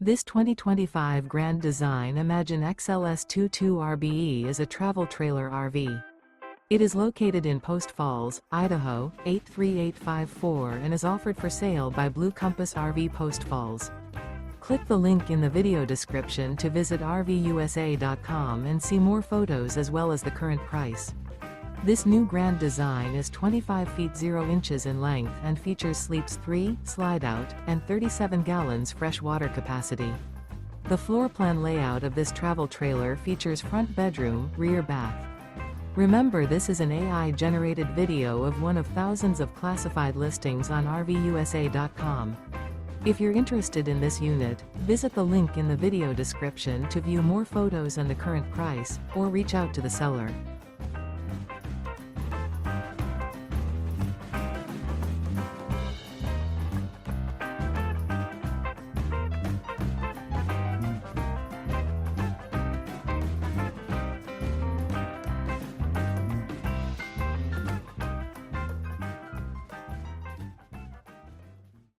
This 2025 Grand Design Imagine XLS 22 RBE is a travel trailer RV. It is located in Post Falls, Idaho, 83854 and is offered for sale by Blue Compass RV Post Falls. Click the link in the video description to visit RVUSA.com and see more photos as well as the current price. This new Grand Design is 25 feet 0 inches in length and features sleeps 3, Slideout, and 37 gallons fresh water capacity. The floor plan layout of this travel trailer features front bedroom, rear bath. Remember, this is an AI-generated video of one of thousands of classified listings on RVUSA.com. If you're interested in this unit, visit the link in the video description to view more photos and the current price, or reach out to the seller.